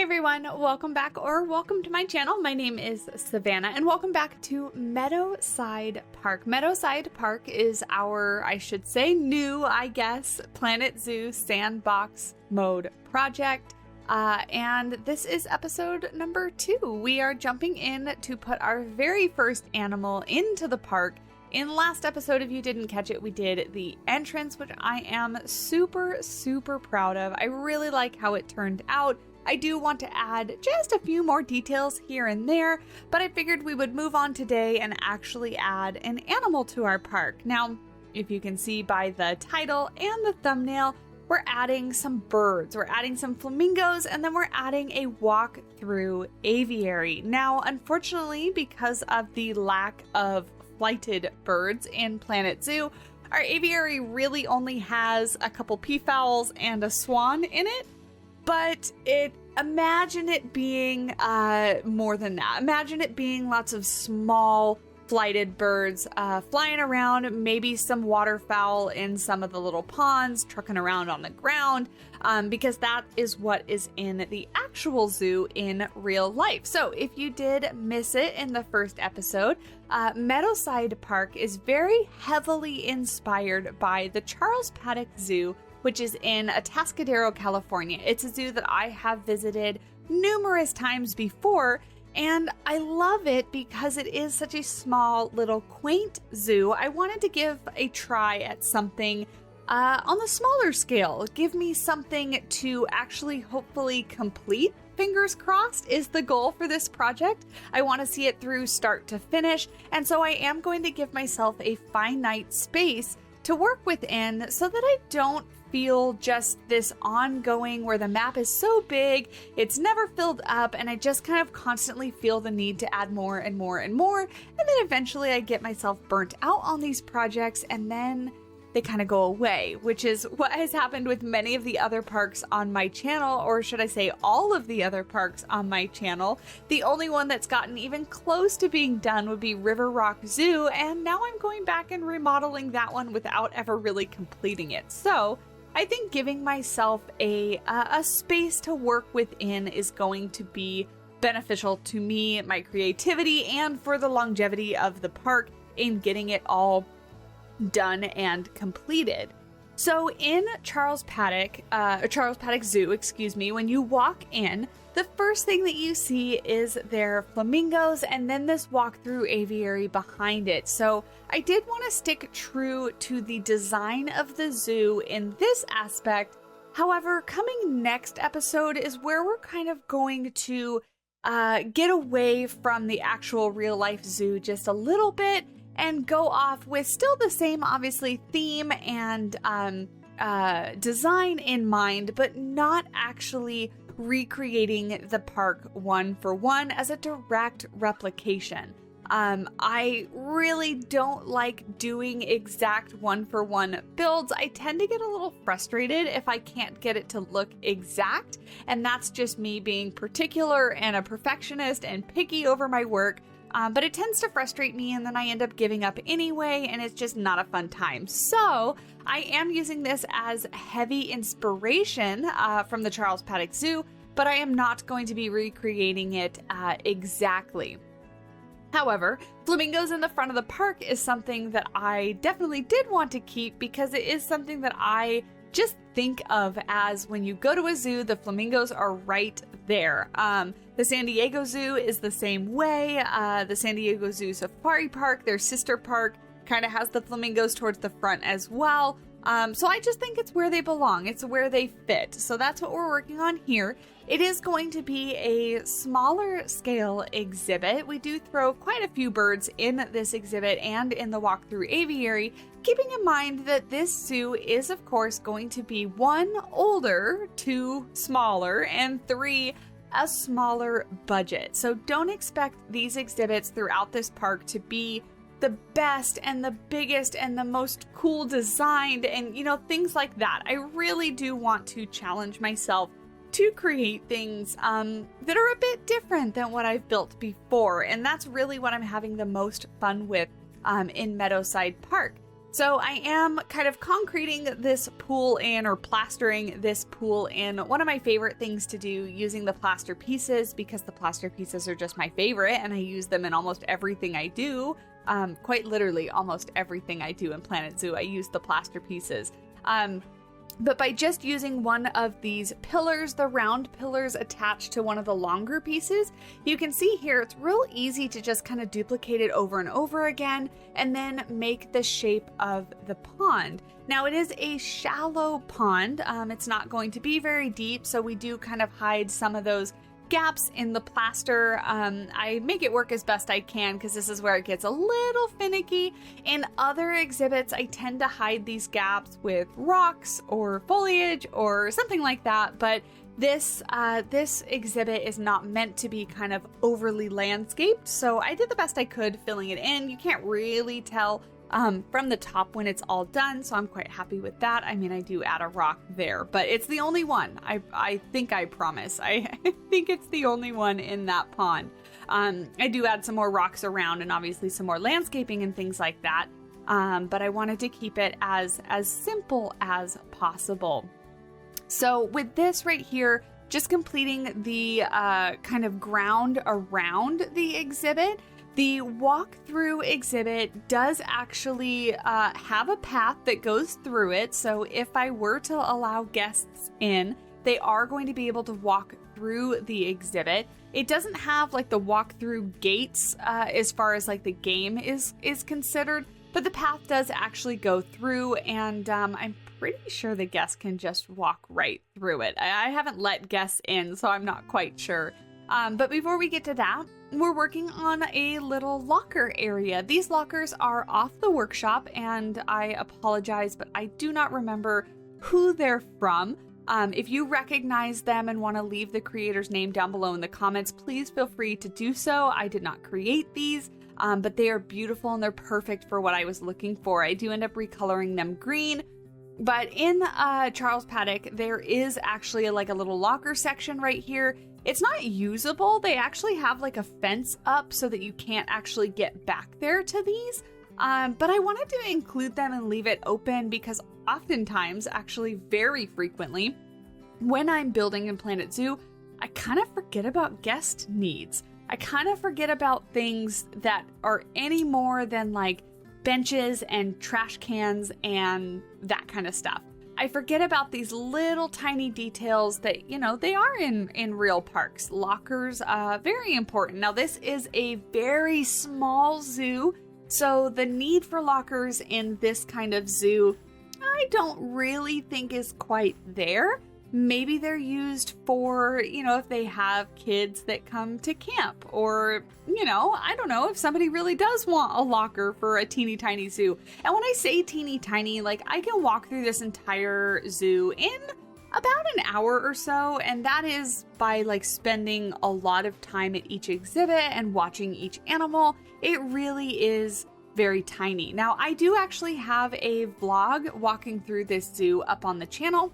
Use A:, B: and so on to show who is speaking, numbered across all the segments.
A: everyone, welcome back or welcome to my channel. My name is Savannah and welcome back to Meadowside Park. Meadowside Park is our, I should say, new, Planet Zoo sandbox mode project. And this is episode number 2. We are jumping in to put our very first animal into the park. In last episode, if you didn't catch it, we did the entrance, which I am super proud of. I really like how it turned out. I do want to add just a few more details here and there, but I figured we would move on today and actually add an animal to our park. Now, if you can see by the title and the thumbnail, we're adding some birds, we're adding some flamingos, and then we're adding a walk-through aviary. Now, unfortunately, because of the lack of flighted birds in Planet Zoo, our aviary really only has a couple peafowls and a swan in it. But imagine it being more than that. Imagine it being lots of small flighted birds flying around, maybe some waterfowl in some of the little ponds, trucking around on the ground, because that is what is in the actual zoo in real life. So if you did miss it in the first episode, Meadowside Park is very heavily inspired by the Charles Paddock Zoo, which is in Atascadero, California. It's a zoo that I have visited numerous times before, and I love it because it is such a small, little, quaint zoo. I wanted to give a try at something on the smaller scale. Give me something to actually hopefully complete. Fingers crossed is the goal for this project. I want to see it through start to finish, and so I am going to give myself a finite space to work within so that I don't feel just this ongoing where the map is so big, it's never filled up, and I just kind of constantly feel the need to add more and more and more, and then eventually I get myself burnt out on these projects and then they kind of go away, which is what has happened with many of the other parks on my channel, or should I say all of the other parks on my channel. The only one that's gotten even close to being done would be River Rock Zoo, and now I'm going back and remodeling that one without ever really completing it. So I think giving myself a space to work within is going to be beneficial to me, my creativity, and for the longevity of the park in getting it all done and completed. So in Charles Paddock Zoo, when you walk in, the first thing that you see is their flamingos and then this walk-through aviary behind it. So I did want to stick true to the design of the zoo in this aspect. However, coming next episode is where we're kind of going to get away from the actual real-life zoo just a little bit and go off with still the same, obviously, theme and design in mind, but not actually recreating the park one for one as a direct replication. I really don't like doing exact one-for-one builds. I tend to get a little frustrated if I can't get it to look exact, and that's just me being particular and a perfectionist and picky over my work. But it tends to frustrate me, and then I end up giving up anyway, and it's just not a fun time. So I am using this as heavy inspiration from the Charles Paddock Zoo, but I am not going to be recreating it exactly. However, flamingos in the front of the park is something that I definitely did want to keep because it is something that I just think of as when you go to a zoo, the flamingos are right there. The San Diego Zoo is the same way. The San Diego Zoo Safari Park, their sister park, kind of has the flamingos towards the front as well. So I just think it's where they belong. It's where they fit. So that's what we're working on here. It is going to be a smaller scale exhibit. We do throw quite a few birds in this exhibit and in the walkthrough aviary, keeping in mind that this zoo is, of course, going to be 1, older, 2, smaller, and 3, a smaller budget. So don't expect these exhibits throughout this park to be the best and the biggest and the most cool designed and, things like that. I really do want to challenge myself to create things that are a bit different than what I've built before. And that's really what I'm having the most fun with in Meadowside Park. So I am kind of concreting this pool in, or plastering this pool in. One of my favorite things to do using the plaster pieces, because the plaster pieces are just my favorite and I use them in almost everything I do. Quite literally almost everything I do in Planet Zoo, I use the plaster pieces. But by just using one of these pillars, the round pillars attached to one of the longer pieces, you can see here it's real easy to just kind of duplicate it over and over again and then make the shape of the pond. Now it is a shallow pond, it's not going to be very deep, so we do kind of hide some of those gaps in the plaster. I make it work as best I can because this is where it gets a little finicky. In other exhibits, I tend to hide these gaps with rocks or foliage or something like that, but this exhibit is not meant to be kind of overly landscaped, so I did the best I could filling it in. You can't really tell from the top when it's all done, so I'm quite happy with that. I mean, I do add a rock there, but it's the only one. I think I promise. I think it's the only one in that pond. I do add some more rocks around and obviously some more landscaping and things like that, but I wanted to keep it as simple as possible. So with this right here, just completing the kind of ground around the exhibit, the walkthrough exhibit does actually have a path that goes through it. So if I were to allow guests in, they are going to be able to walk through the exhibit. It doesn't have like the walkthrough gates as far as like the game is considered, but the path does actually go through, and I'm pretty sure the guests can just walk right through it. I haven't let guests in, so I'm not quite sure. But before we get to that, we're working on a little locker area. These lockers are off the workshop, and I apologize, but I do not remember who they're from. If you recognize them and want to leave the creator's name down below in the comments, please feel free to do so. I did not create these, but they are beautiful and they're perfect for what I was looking for. I do end up recoloring them green. But in Charles Paddock, there is actually like a little locker section right here. It's not usable. They actually have like a fence up so that you can't actually get back there to these. But I wanted to include them and leave it open because oftentimes, actually very frequently, when I'm building in Planet Zoo, I kind of forget about guest needs. I kind of forget about things that are any more than like benches and trash cans and that kind of stuff. I forget about these little tiny details that, you know, they are in real parks. Lockers, very important. Now, this is a very small zoo, so the need for lockers in this kind of zoo, I don't really think is quite there. Maybe they're used for, you know, if they have kids that come to camp, or, you know, I don't know, if somebody really does want a locker for a teeny tiny zoo. And when I say teeny tiny, like I can walk through this entire zoo in about an hour or so, and that is by like spending a lot of time at each exhibit and watching each animal. It really is very tiny. Now, I do actually have a vlog walking through this zoo up on the channel.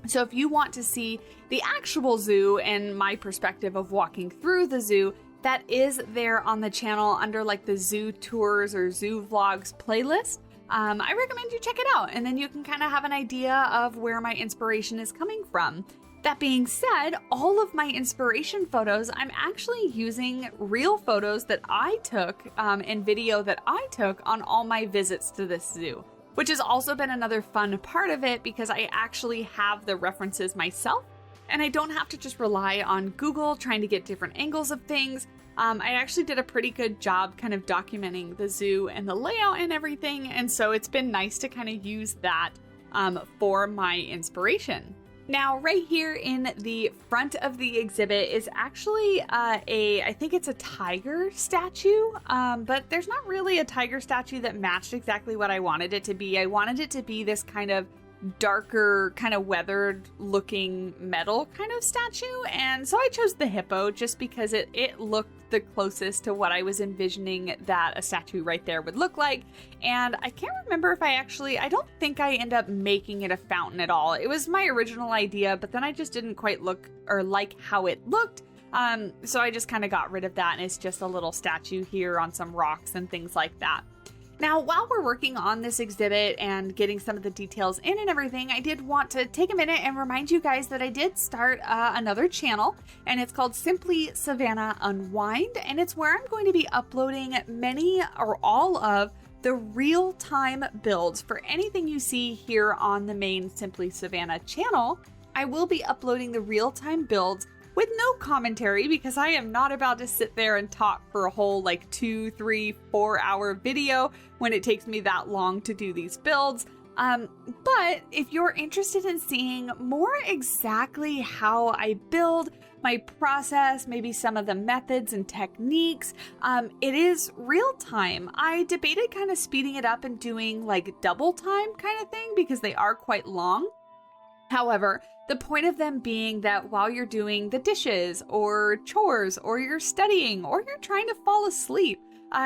A: So if you want to see the actual zoo and my perspective of walking through the zoo, that is there on the channel under like the zoo tours or zoo vlogs playlist. I recommend you check it out, and then you can kind of have an idea of where my inspiration is coming from. That being said, all of my inspiration photos, I'm actually using real photos that I took and video that I took on all my visits to this zoo, which has also been another fun part of it because I actually have the references myself and I don't have to just rely on Google trying to get different angles of things. I actually did a pretty good job kind of documenting the zoo and the layout and everything, and so it's been nice to kind of use that for my inspiration. Now, right here in the front of the exhibit is actually I think it's a tiger statue, but there's not really a tiger statue that matched exactly what I wanted it to be. I wanted it to be this kind of darker, kind of weathered looking metal kind of statue, and so I chose the hippo just because it looked the closest to what I was envisioning that a statue right there would look like. And I can't remember if I don't think I end up making it a fountain at all. It was my original idea, but then I just didn't quite look or like how it looked. So I just kind of got rid of that, and it's just a little statue here on some rocks and things like that. Now, while we're working on this exhibit and getting some of the details in and everything, I did want to take a minute and remind you guys that I did start another channel, and it's called Simply Savannah Unwind, and it's where I'm going to be uploading many or all of the real-time builds for anything you see here on the main Simply Savannah channel. I will be uploading the real-time builds with no commentary because I am not about to sit there and talk for a whole like 2, 3, 4 hour video when it takes me that long to do these builds. But if you're interested in seeing more exactly how I build, my process, maybe some of the methods and techniques, it is real time. I debated kind of speeding it up and doing like double time kind of thing because they are quite long. However, the point of them being that while you're doing the dishes or chores or you're studying or you're trying to fall asleep,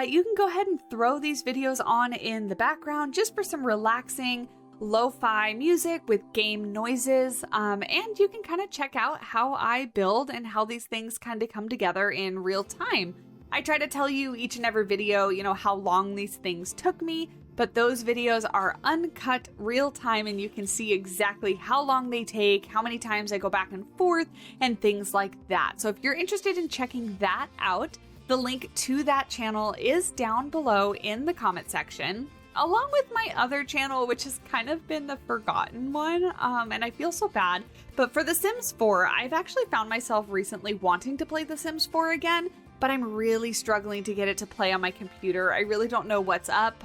A: you can go ahead and throw these videos on in the background just for some relaxing lo-fi music with game noises, and you can kind of check out how I build and how these things kind of come together in real time. I try to tell you each and every video, you know, how long these things took me, but those videos are uncut real time and you can see exactly how long they take, how many times I go back and forth, and things like that. So if you're interested in checking that out, the link to that channel is down below in the comment section, along with my other channel, which has kind of been the forgotten one, and I feel so bad. But for The Sims 4, I've actually found myself recently wanting to play The Sims 4 again, but I'm really struggling to get it to play on my computer. I really don't know what's up,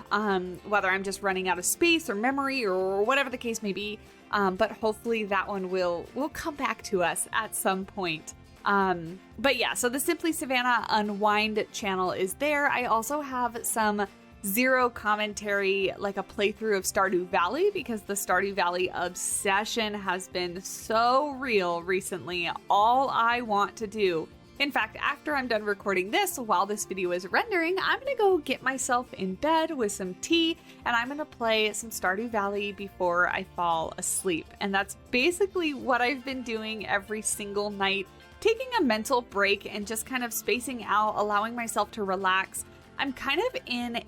A: whether I'm just running out of space or memory or whatever the case may be, but hopefully that one will come back to us at some point. But yeah, so the Simply Savannah Unwind channel is there. I also have some zero commentary, like a playthrough of Stardew Valley, because the Stardew Valley obsession has been so real recently. All I want to do, in fact, after I'm done recording this, while this video is rendering, I'm gonna go get myself in bed with some tea, and I'm gonna play some Stardew Valley before I fall asleep. And that's basically what I've been doing every single night, taking a mental break and just kind of spacing out, allowing myself to relax. I'm kind of in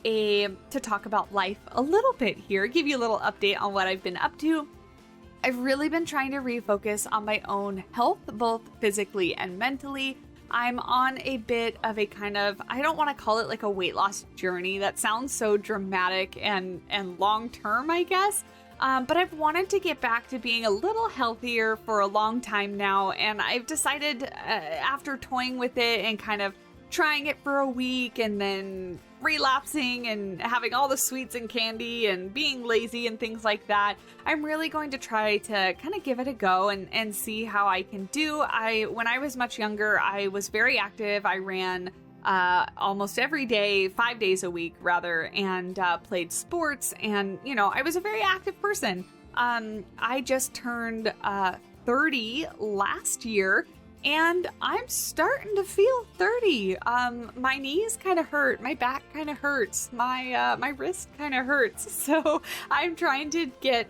A: to talk about life a little bit here, give you a little update on what I've been up to. I've really been trying to refocus on my own health, both physically and mentally. I'm on a bit of a kind of, I don't want to call it like a weight loss journey. That sounds so dramatic and long-term, I guess. But I've wanted to get back to being a little healthier for a long time now. And I've decided after toying with it and kind of trying it for a week and then relapsing and having all the sweets and candy and being lazy and things like that, I'm really going to try to kind of give it a go and see how I can do. When I was much younger, I was very active. I ran almost every day, 5 days a week rather, and played sports, and you know, I was a very active person. I just turned 30 last year, and I'm starting to feel 30. My knees kind of hurt, my back kind of hurts, my wrist kind of hurts. So I'm trying to get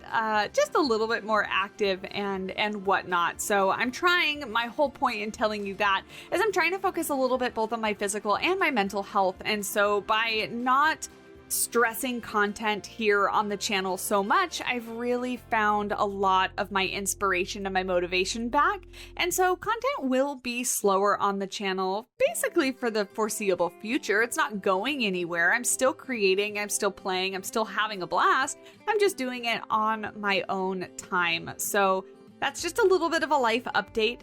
A: just a little bit more active and whatnot. So I'm trying, my whole point in telling you that is I'm trying to focus a little bit both on my physical and my mental health. And so by not stressing content here on the channel so much, I've really found a lot of my inspiration and my motivation back. And so content will be slower on the channel basically for the foreseeable future. It's not going anywhere. I'm still creating, I'm still playing, I'm still having a blast. I'm just doing it on my own time. So that's just a little bit of a life update.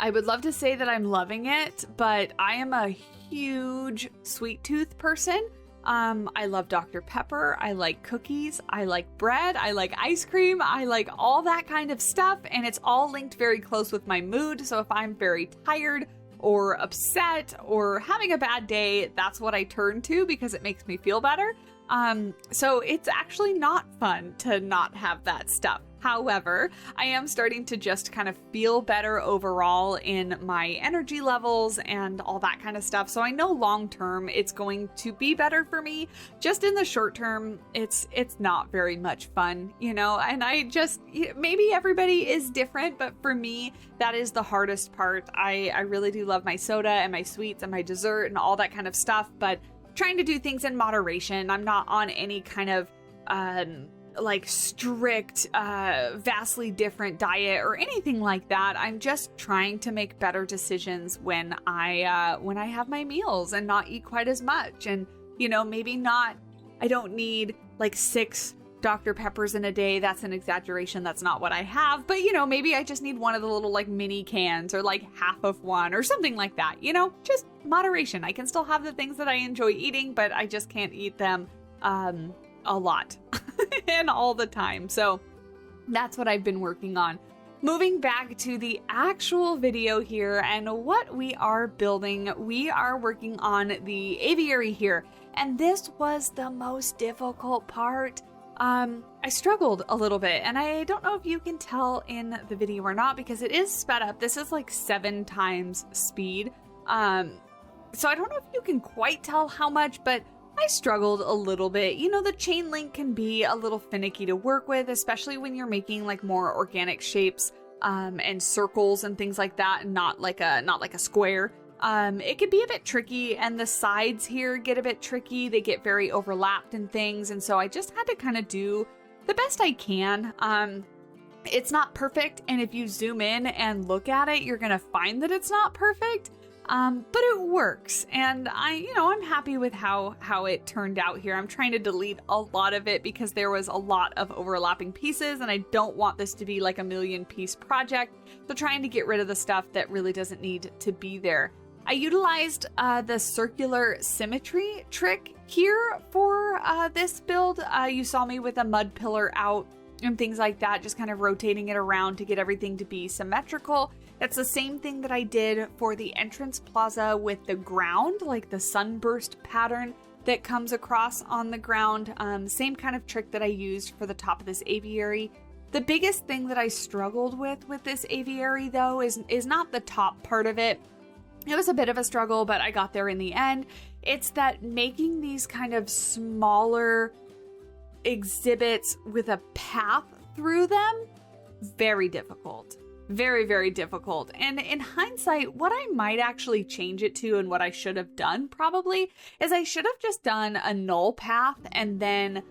A: I would love to say that I'm loving it, but I am a huge sweet tooth person. I love Dr. Pepper. I like cookies. I like bread. I like ice cream. I like all that kind of stuff. And it's all linked very close with my mood. So if I'm very tired or upset or having a bad day, that's what I turn to because it makes me feel better. So it's actually not fun to not have that stuff. However, I am starting to just kind of feel better overall in my energy levels and all that kind of stuff. So I know long term it's going to be better for me. Just in the short term, it's not very much fun, you know, and I just, maybe everybody is different, but for me, that is the hardest part. I really do love my soda and my sweets and my dessert and all that kind of stuff, but trying to do things in moderation. I'm not on any kind of like strict, vastly different diet or anything like that. I'm just trying to make better decisions when I have my meals and not eat quite as much. And, you know, maybe not, I don't need like 6 Dr. Peppers in a day. That's an exaggeration. That's not what I have. But, you know, maybe I just need one of the little like mini cans or like half of one or something like that. You know, just moderation. I can still have the things that I enjoy eating, but I just can't eat them a lot and all the time. So that's what I've been working on. Moving back to the actual video here and what we are building, we are working on the aviary here. And this was the most difficult part. I struggled a little bit, and I don't know if you can tell in the video or not because it is sped up. This is like 7 times speed. So I don't know if you can quite tell how much, but I struggled a little bit. You know, the chain link can be a little finicky to work with, especially when you're making like more organic shapes, and circles and things like that, and not like a square. It can be a bit tricky, and the sides here get a bit tricky. They get very overlapped and things, and so I just had to kind of do the best I can. It's not perfect, and if you zoom in and look at it, you're gonna find that it's not perfect, but it works, and I'm happy with how it turned out here. I'm trying to delete a lot of it because there was a lot of overlapping pieces, and I don't want this to be like a 1,000,000-piece project, so trying to get rid of the stuff that really doesn't need to be there. I utilized the circular symmetry trick here for this build. You saw me with a mud pillar out and things like that, just kind of rotating it around to get everything to be symmetrical. That's the same thing that I did for the entrance plaza with the ground, like the sunburst pattern that comes across on the ground. Same kind of trick that I used for the top of this aviary. The biggest thing that I struggled with this aviary, though, is not the top part of it. It was a bit of a struggle, but I got there in the end. It's that making these kind of smaller exhibits with a path through them, very difficult. Very, very difficult. And in hindsight, what I might actually change it to and what I should have done probably is I should have just done a null path and then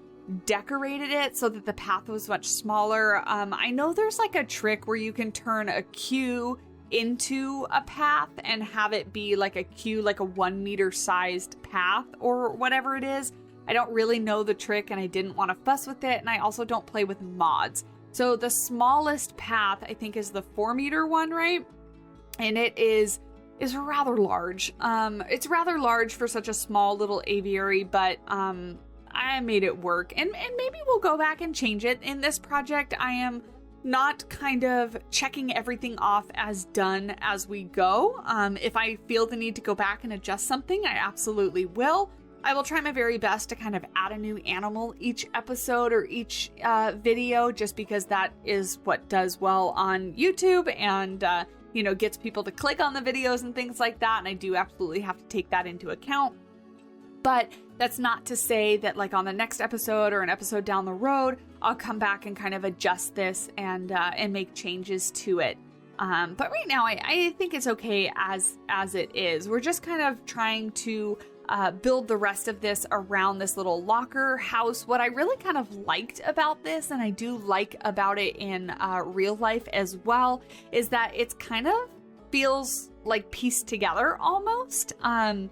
A: decorated it so that the path was much smaller. I know there's like a trick where you can turn a queue into a path and have it be like a queue, like a 1 meter sized path or whatever it is. I don't really know the trick and I didn't want to fuss with it, and I also don't play with mods. So the smallest path I think is the 4 meter one, right? And it is rather large. It's rather large for such a small little aviary, but I made it work, and maybe we'll go back and change it in this project. I am not kind of checking everything off as done as we go. If I feel the need to go back and adjust something, I absolutely will. I will try my very best to kind of add a new animal each episode or each video, just because that is what does well on YouTube and, gets people to click on the videos and things like that. And I do absolutely have to take that into account. But that's not to say that like on the next episode or an episode down the road, I'll come back and kind of adjust this and make changes to it. But right now, I think it's okay as it is. We're just kind of trying to build the rest of this around this little locker house. What I really kind of liked about this, and I do like about it in real life as well, is that it's kind of feels like pieced together almost. I'm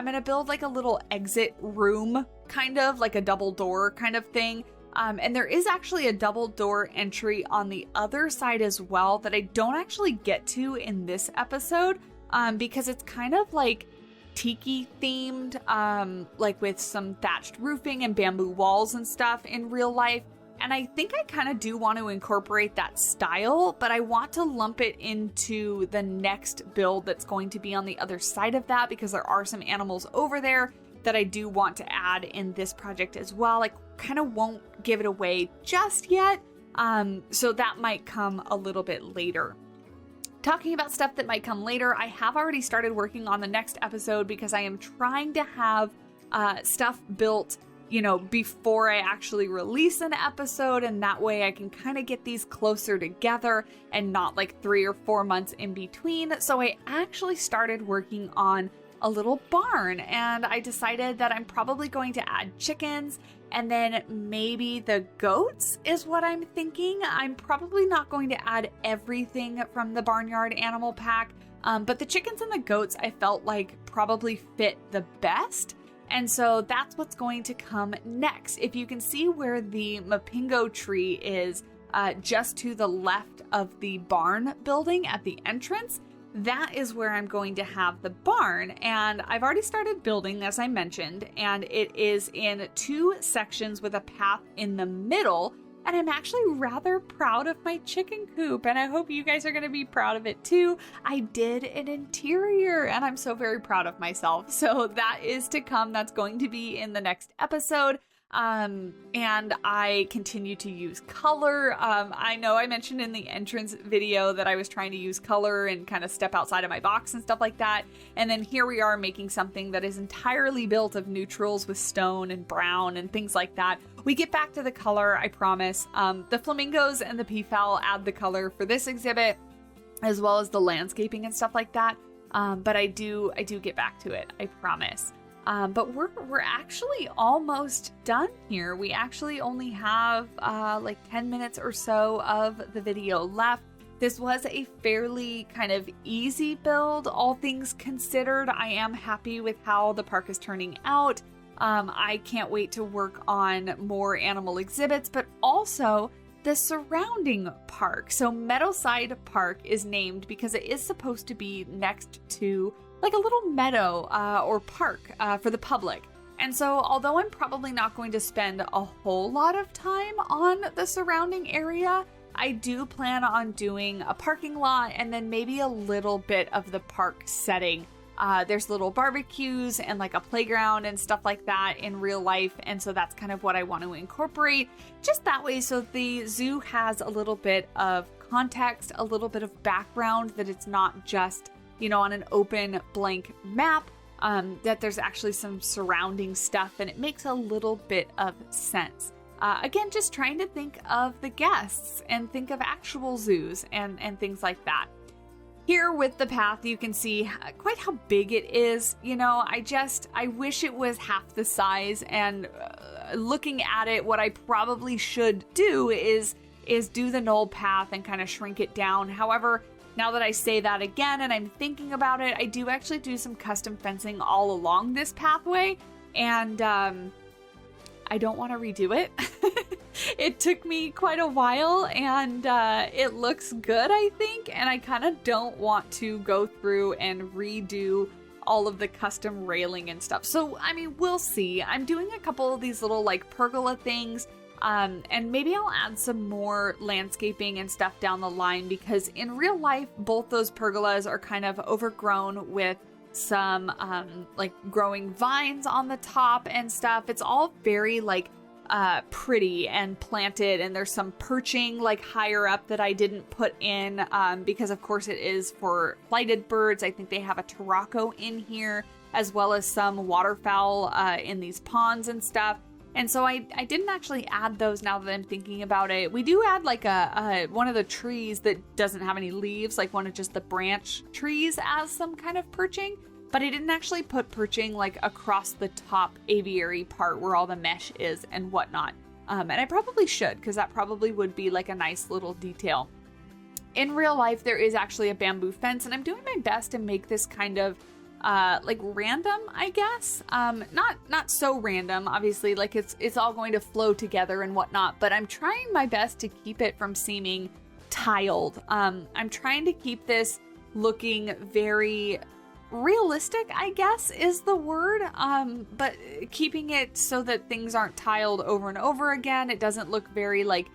A: gonna build like a little exit room, kind of like a double door kind of thing. And there is actually a double door entry on the other side as well that I don't actually get to in this episode, because it's kind of like tiki themed, like with some thatched roofing and bamboo walls and stuff in real life. And I think I kind of do want to incorporate that style, but I want to lump it into the next build that's going to be on the other side of that, because there are some animals over there that I do want to add in this project as well. I kind of won't give it away just yet, so that might come a little bit later. Talking about stuff that might come later, I have already started working on the next episode because I am trying to have stuff built, before I actually release an episode, and that way I can kind of get these closer together and not like 3 or 4 months in between. So I actually started working on a little barn, and I decided that I'm probably going to add chickens and then maybe the goats is what I'm thinking. I'm probably not going to add everything from the barnyard animal pack, but the chickens and the goats I felt like probably fit the best. And so that's what's going to come next. If you can see where the Mapingo tree is just to the left of the barn building at the entrance, that is where I'm going to have the barn. And I've already started building, as I mentioned, and it is in 2 sections with a path in the middle. And I'm actually rather proud of my chicken coop, and I hope you guys are going to be proud of it too. I did an interior, and I'm so very proud of myself. So that is to come. That's going to be in the next episode. And I continue to use color. I know I mentioned in the entrance video that I was trying to use color and kind of step outside of my box and stuff like that. And then here we are making something that is entirely built of neutrals with stone and brown and things like that. We get back to the color, I promise. The flamingos and the peafowl add the color for this exhibit, as well as the landscaping and stuff like that. But I do get back to it, I promise. But we're actually almost done here. We actually only have like 10 minutes or so of the video left. This was a fairly kind of easy build, all things considered. I am happy with how the park is turning out. I can't wait to work on more animal exhibits, but also the surrounding park. So Meadowside Park is named because it is supposed to be next to like a little meadow or park for the public. And so although I'm probably not going to spend a whole lot of time on the surrounding area, I do plan on doing a parking lot and then maybe a little bit of the park setting. There's little barbecues and like a playground and stuff like that in real life. And so that's kind of what I want to incorporate just that way. So the zoo has a little bit of context, a little bit of background, that it's not just, you know, on an open blank map, that there's actually some surrounding stuff and it makes a little bit of sense. Again, just trying to think of the guests and think of actual zoos and things like that. Here with the path, you can see quite how big it is. You know, I wish it was half the size, and looking at it, what I probably should do is do the knoll path and kind of shrink it down. However, now that I say that again and I'm thinking about it, I do actually do some custom fencing all along this pathway, and I don't want to redo it. It took me quite a while, and it looks good, I think, and I kind of don't want to go through and redo all of the custom railing and stuff. So, I mean, we'll see. I'm doing a couple of these little like pergola things, and maybe I'll add some more landscaping and stuff down the line, because in real life, both those pergolas are kind of overgrown with some like growing vines on the top and stuff. It's all very like pretty and planted, and there's some perching like higher up that I didn't put in because of course it is for flighted birds. I think they have a Tarraco in here, as well as some waterfowl in these ponds and stuff. And so I didn't actually add those now that I'm thinking about it. We do add like a one of the trees that doesn't have any leaves, like one of just the branch trees, as some kind of perching. But I didn't actually put perching like across the top aviary part where all the mesh is and whatnot. And I probably should, because that probably would be like a nice little detail. In real life, there is actually a bamboo fence, and I'm doing my best to make this kind of like random, I guess. Not so random, obviously, like it's all going to flow together and whatnot, but I'm trying my best to keep it from seeming tiled. I'm trying to keep this looking very realistic, I guess is the word, but keeping it so that things aren't tiled over and over again. It doesn't look very like,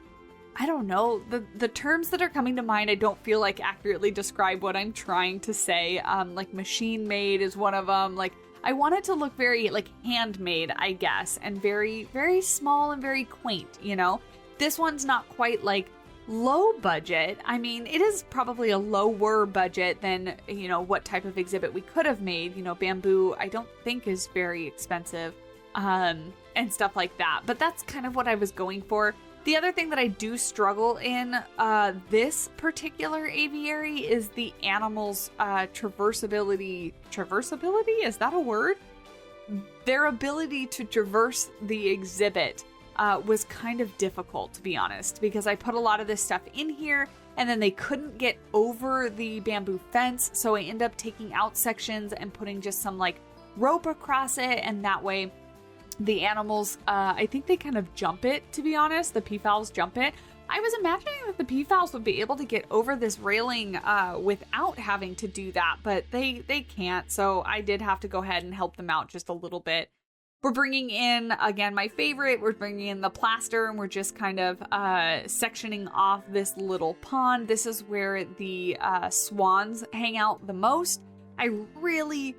A: I don't know, the terms that are coming to mind I don't feel like accurately describe what I'm trying to say. Like machine made is one of them. Like I want it to look very like handmade, I guess, and very, very small and very quaint, you know? This one's not quite like low budget. I mean, it is probably a lower budget than, you know, what type of exhibit we could have made. You know, bamboo, I don't think is very expensive, and stuff like that. But that's kind of what I was going for. The other thing that I do struggle in this particular aviary is the animals' traversability. Traversability? Is that a word? Their ability to traverse the exhibit was kind of difficult, to be honest, because I put a lot of this stuff in here and then they couldn't get over the bamboo fence. So I end up taking out sections and putting just some like rope across it. And that way the animals, I think they kind of jump it, to be honest. The peafowls jump it. I was imagining that the peafowls would be able to get over this railing without having to do that, but they can't. So I did have to go ahead and help them out just a little bit. We're bringing in, again, my favorite, we're bringing in the plaster, and we're just kind of sectioning off this little pond. This is where the swans hang out the most. I really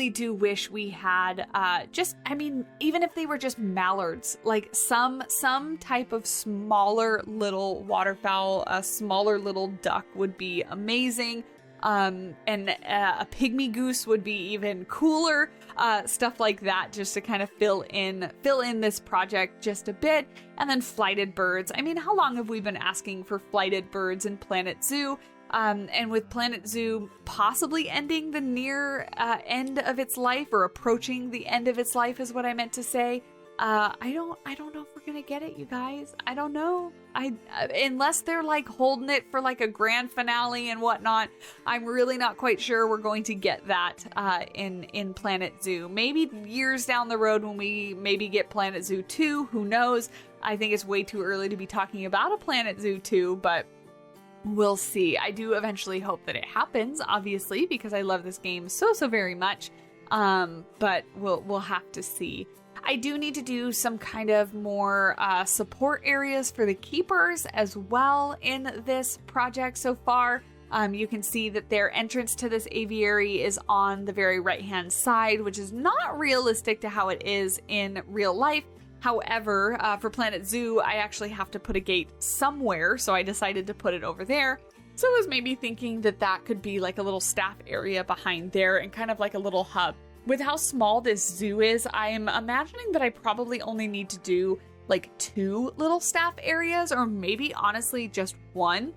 A: do wish we had even if they were just mallards, like some type of smaller little waterfowl, a smaller little duck would be amazing. And a pygmy goose would be even cooler, stuff like that, just to kind of fill in this project just a bit. And then flighted birds. I mean, how long have we been asking for flighted birds in Planet Zoo? And with Planet Zoo possibly ending the near end of its life, or approaching the end of its life is what I meant to say. I don't know if we're gonna get it, you guys. I don't know. Unless they're like holding it for like a grand finale and whatnot, I'm really not quite sure we're going to get that in Planet Zoo. Maybe years down the road when we maybe get Planet Zoo 2, who knows? I think it's way too early to be talking about a Planet Zoo 2, but we'll see. I do eventually hope that it happens, obviously, because I love this game so very much. But we'll have to see. I do need to do some kind of more support areas for the keepers as well in this project so far. You can see that their entrance to this aviary is on the very right-hand side, which is not realistic to how it is in real life. However, for Planet Zoo, I actually have to put a gate somewhere, so I decided to put it over there. So I was maybe thinking that that could be like a little staff area behind there and kind of like a little hub. With how small this zoo is, I'm imagining that I probably only need to do like 2 little staff areas, or maybe honestly just 1,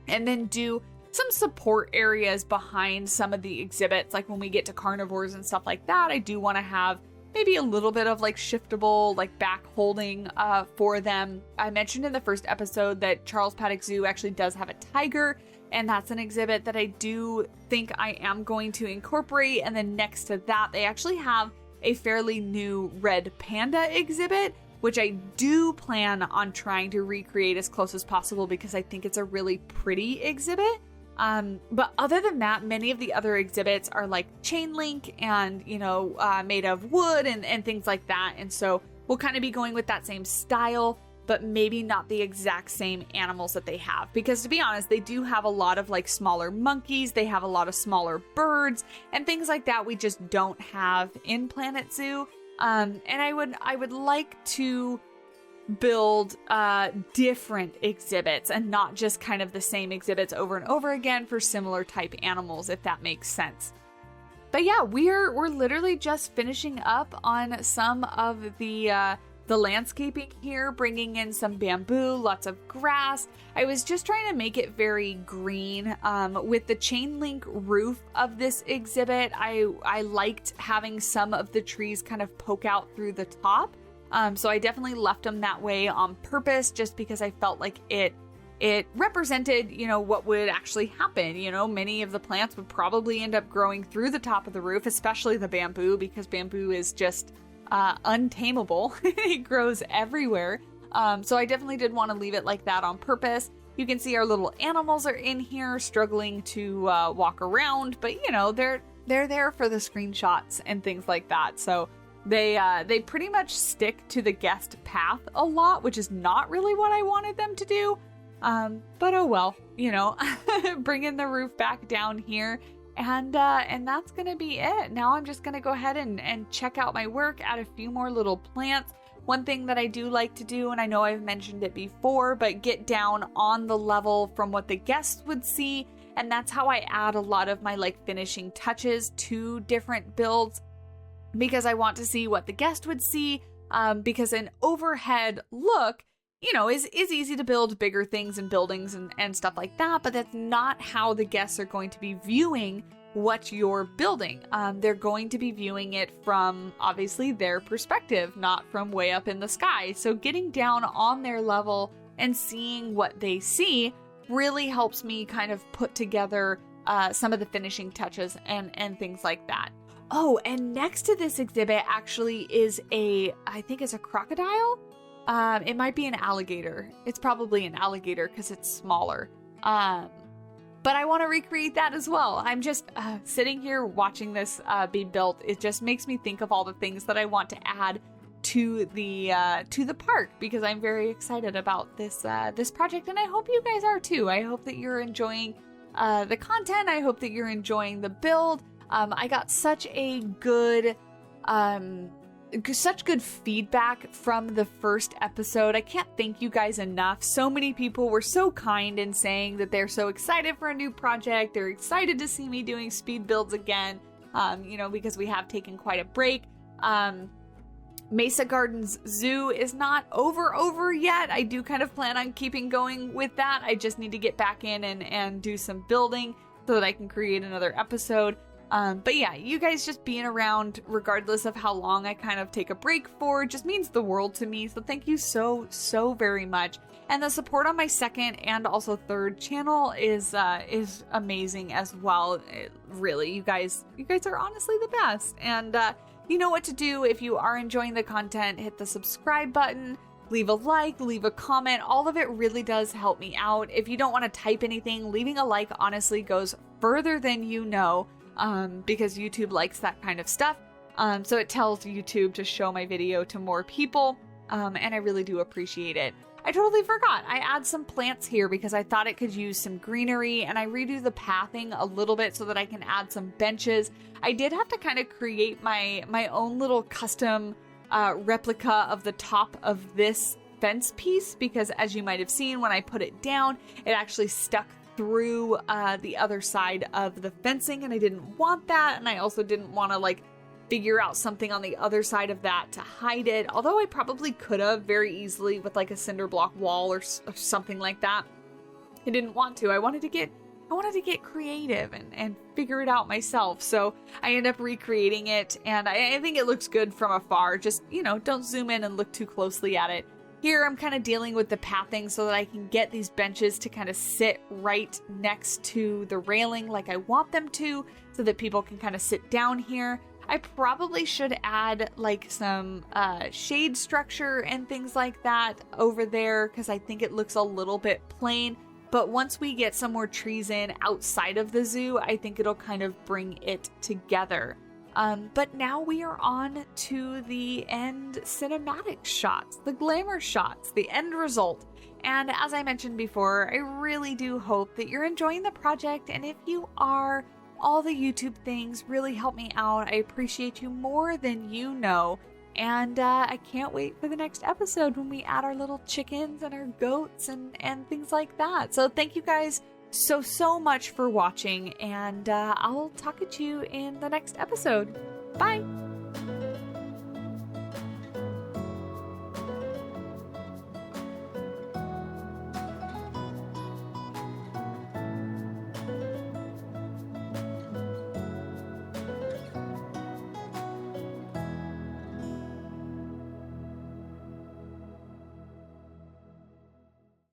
A: and then do some support areas behind some of the exhibits. Like when we get to carnivores and stuff like that, I do want to have maybe a little bit of like shiftable, like back holding for them. I mentioned in the first episode that Charles Paddock Zoo actually does have a tiger, and that's an exhibit that I do think I am going to incorporate. And then next to that, they actually have a fairly new red panda exhibit, which I do plan on trying to recreate as close as possible because I think it's a really pretty exhibit. But other than that, many of the other exhibits are like chain link and, made of wood and things like that. And so we'll kind of be going with that same style, but maybe not the exact same animals that they have. Because to be honest, they do have a lot of like smaller monkeys. They have a lot of smaller birds and things like that we just don't have in Planet Zoo. And I would like to build different exhibits and not just kind of the same exhibits over and over again for similar type animals, if that makes sense. But yeah, we're literally just finishing up on some of the landscaping here, bringing in some bamboo, lots of grass. I was just trying to make it very green. With the chain link roof of this exhibit, I liked having some of the trees kind of poke out through the top. So I definitely left them that way on purpose, just because I felt like it represented, what would actually happen. Many of the plants would probably end up growing through the top of the roof, especially the bamboo, because bamboo is just untamable. It grows everywhere. So I definitely did want to leave it like that on purpose. You can see our little animals are in here struggling to walk around, but they're there for the screenshots and things like that. So they pretty much stick to the guest path a lot, which is not really what I wanted them to do. But oh well, bringing the roof back down here. And that's going to be it. Now I'm just going to go ahead and check out my work, add a few more little plants. One thing that I do like to do, and I know I've mentioned it before, but get down on the level from what the guests would see. And that's how I add a lot of my finishing touches to different builds, because I want to see what the guest would see. Because an overhead look you know, is easy to build bigger things and buildings and stuff like that, but that's not how the guests are going to be viewing what you're building. They're going to be viewing it from obviously their perspective, not from way up in the sky. So getting down on their level and seeing what they see really helps me kind of put together some of the finishing touches and things like that. Oh, and next to this exhibit actually is I think it's a crocodile. It might be an alligator. It's probably an alligator because it's smaller. But I want to recreate that as well. I'm just sitting here watching this be built. It just makes me think of all the things that I want to add to the park, because I'm very excited about this project, and I hope you guys are too. I hope that you're enjoying the content. I hope that you're enjoying the build. I got such good feedback from the first episode. I can't thank you guys enough. So many people were so kind in saying that they're so excited for a new project. They're excited to see me doing speed builds again, you know, because we have taken quite a break. Mesa Gardens Zoo is not over yet. I do kind of plan on keeping going with that. I just need to get back in and do some building so that I can create another episode. But yeah, you guys just being around, regardless of how long I kind of take a break for, just means the world to me. So thank you so very much. And the support on my second and also third channel is amazing as well. Really, you guys are honestly the best. And you know what to do. If you are enjoying the content, hit the subscribe button, leave a like, leave a comment. All of it really does help me out. If you don't want to type anything, leaving a like honestly goes further than you know. Because YouTube likes that kind of stuff. So it tells YouTube to show my video to more people. And I really do appreciate it. I totally forgot. I add some plants here because I thought it could use some greenery, and I redo the pathing a little bit so that I can add some benches. I did have to kind of create my own little custom replica of the top of this fence piece, because as you might have seen when I put it down, it actually stuck through the other side of the fencing, and I didn't want that. And I also didn't want to like figure out something on the other side of that to hide it, although I probably could have very easily with like a cinder block wall or something like that. I didn't want to. I wanted to get creative and figure it out myself. So I end up recreating it, and I think it looks good from afar. Just, you know, don't zoom in and look too closely at it. Here I'm kind of dealing with the pathing so that I can get these benches to kind of sit right next to the railing like I want them to, so that people can kind of sit down here. I probably should add like some shade structure and things like that over there, because I think it looks a little bit plain. But once we get some more trees in outside of the zoo, I think it'll kind of bring it together. But now we are on to the end cinematic shots, the glamour shots, the end result. And as I mentioned before, I really do hope that you're enjoying the project. And if you are, all the YouTube things really help me out. I appreciate you more than you know. And I can't wait for the next episode when we add our little chickens and our goats and things like that. So thank you guys so much for watching, and I'll talk at you in the next episode. Bye!